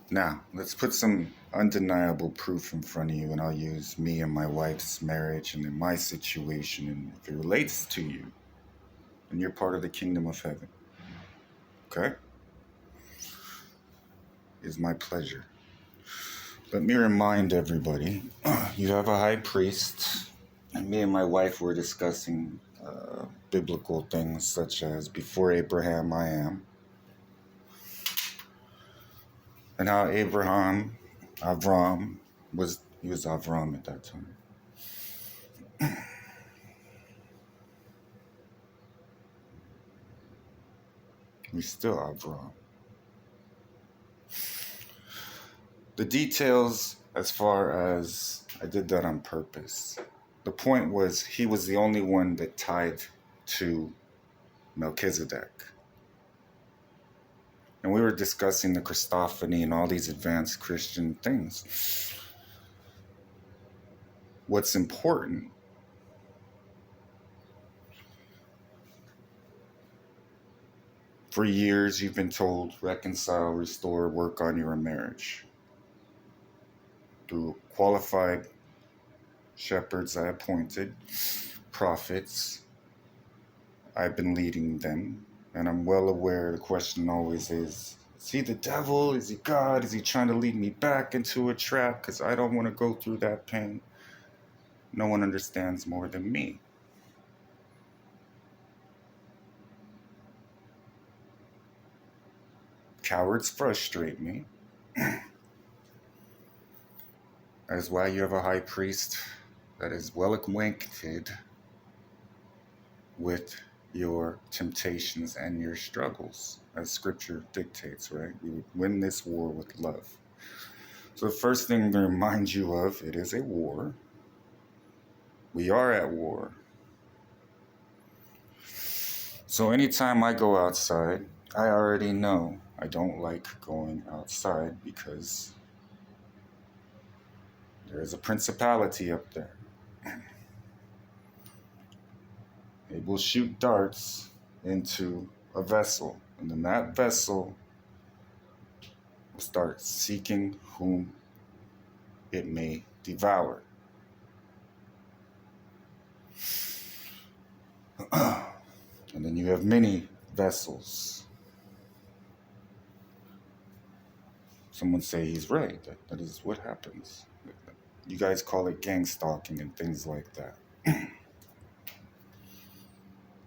Now, let's put some undeniable proof in front of you, and I'll use me and my wife's marriage and in my situation, and if it relates to you, then you're part of the kingdom of heaven. Okay? It's my pleasure. Let me remind everybody, you have a high priest, and me and my wife were discussing biblical things such as before Abraham I am, and how Avram was Avram at that time. He's still Avram. The details, as far as I did that on purpose. The point was he was the only one that tied to Melchizedek. And we were discussing the Christophany and all these advanced Christian things. What's important? For years, you've been told, reconcile, restore, work on your marriage. Through qualified shepherds I appointed, prophets, I've been leading them. And I'm well aware the question always is he the devil? Is he God? Is he trying to lead me back into a trap? Because I don't want to go through that pain. No one understands more than me. Cowards frustrate me. That is why you have a high priest that is well acquainted with your temptations and your struggles, as scripture dictates, right? We would win this war with love. So the first thing to remind you of, it is a war. We are at war. So anytime I go outside, I already know I don't like going outside because there is a principality up there. It will shoot darts into a vessel, and then that vessel will start seeking whom it may devour. And then you have many vessels. Someone say he's right. That is what happens. You guys call it gang stalking and things like that.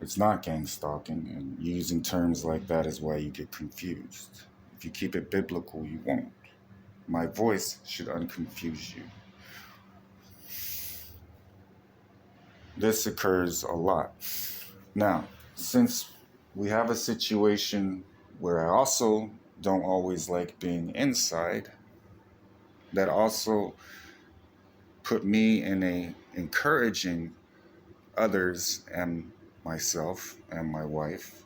It's not gang stalking, and using terms like that is why you get confused. If you keep it biblical, you won't. My voice should unconfuse you. This occurs a lot. Now, since we have a situation where I also don't always like being inside, that also put me in a encouraging others and myself and my wife.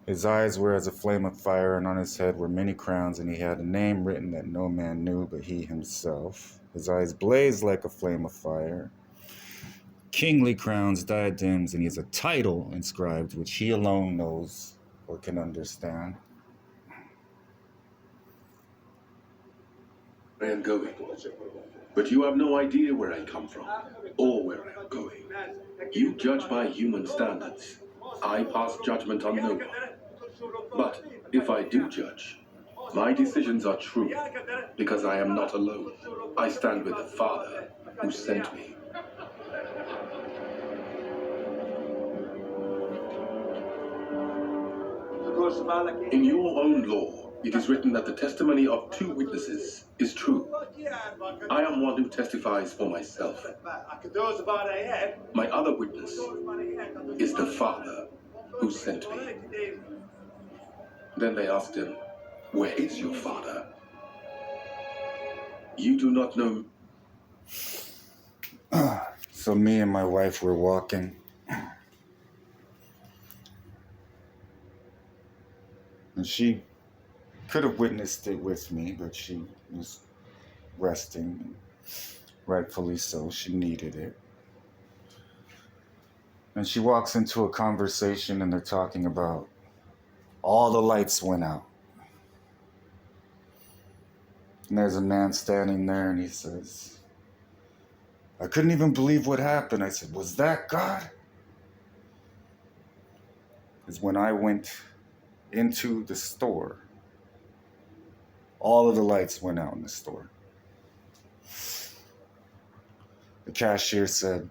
His eyes were as a flame of fire, and on his head were many crowns, and he had a name written that no man knew but he himself. His eyes blazed like a flame of fire. Kingly crowns, diadems, and he has a title inscribed, which he alone knows or can understand. I am going, but you have no idea where I come from or where I am going. You judge by human standards. I pass judgment on no one. But if I do judge, my decisions are true because I am not alone. I stand with the Father who sent me. In your own law, it is written that the testimony of two witnesses is true. I am one who testifies for myself. My other witness is the Father who sent me. Then they asked him, "Where is your Father?" You do not know. So me and my wife were walking. And she could have witnessed it with me, but she was resting. Rightfully so. She needed it. And she walks into a conversation and they're talking about all the lights went out. And there's a man standing there and he says, I couldn't even believe what happened. I said, was that God? Because when I went into the store, all of the lights went out in the store. The cashier said,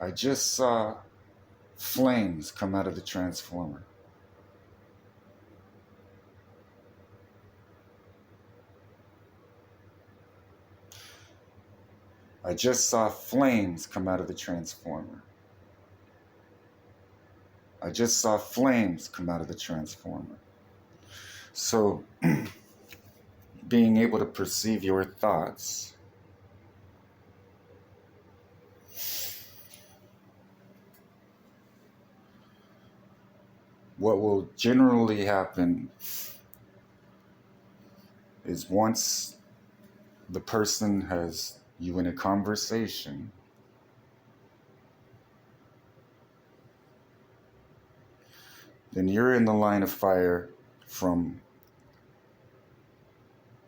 I just saw flames come out of the transformer. I just saw flames come out of the transformer. I just saw flames come out of the transformer. So, being able to perceive your thoughts what will generally happen is once the person has you in a conversation, then you're in the line of fire from,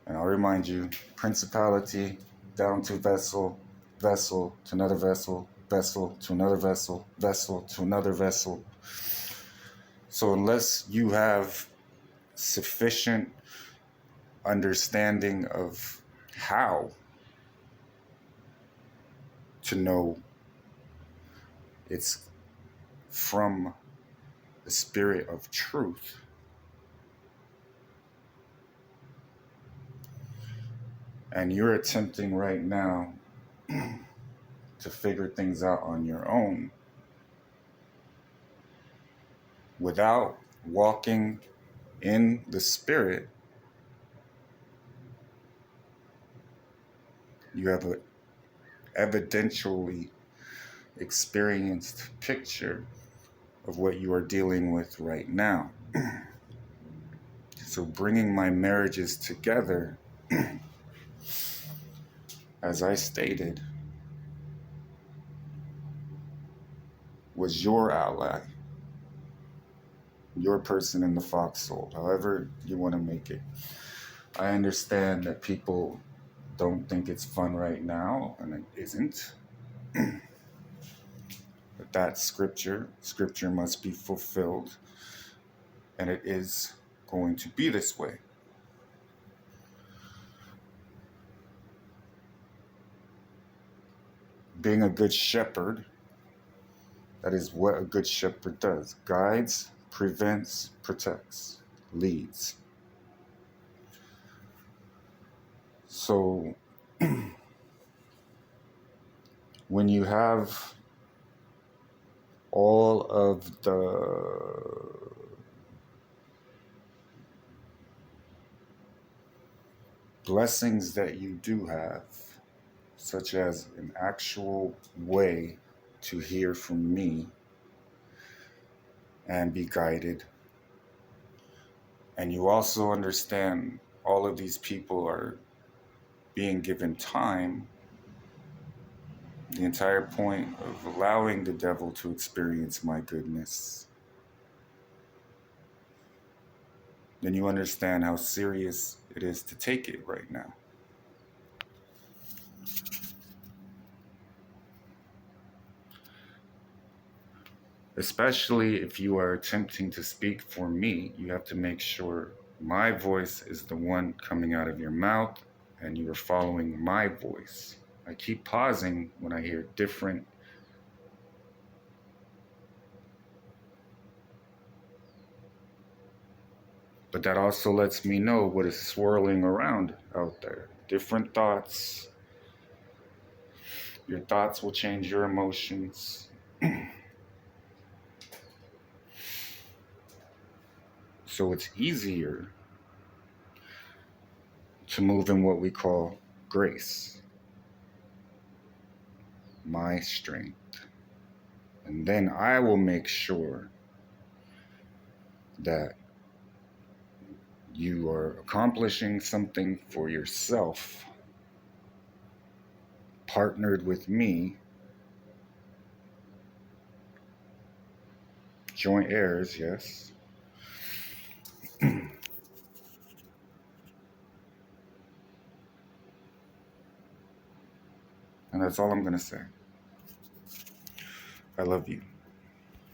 and I'll remind you, principality down to vessel, vessel to another vessel, vessel to another vessel, vessel to another vessel. So unless you have sufficient understanding of how to know it's from the spirit of truth, and you're attempting right now to figure things out on your own without walking in the spirit, you have an evidentially experienced picture of what you are dealing with right now. So bringing my marriages together, as I stated, was your ally, your person in the foxhole, however you want to make it. I understand that people don't think it's fun right now, and it isn't. But that scripture must be fulfilled, and it is going to be this way. Being a good shepherd, that is what a good shepherd does. Guides, prevents, protects, leads. So when you have all of the blessings that you do have, such as an actual way to hear from me and be guided, and you also understand all of these people are being given time, the entire point of allowing the devil to experience my goodness, then you understand how serious it is to take it right now. Especially if you are attempting to speak for me, you have to make sure my voice is the one coming out of your mouth and you are following my voice. I keep pausing when I hear different but that also lets me know what is swirling around out there. Different thoughts. Your thoughts will change your emotions. So it's easier to move in what we call grace, my strength. And then I will make sure that you are accomplishing something for yourself, partnered with me, joint heirs, yes. And that's all I'm going to say. I love you.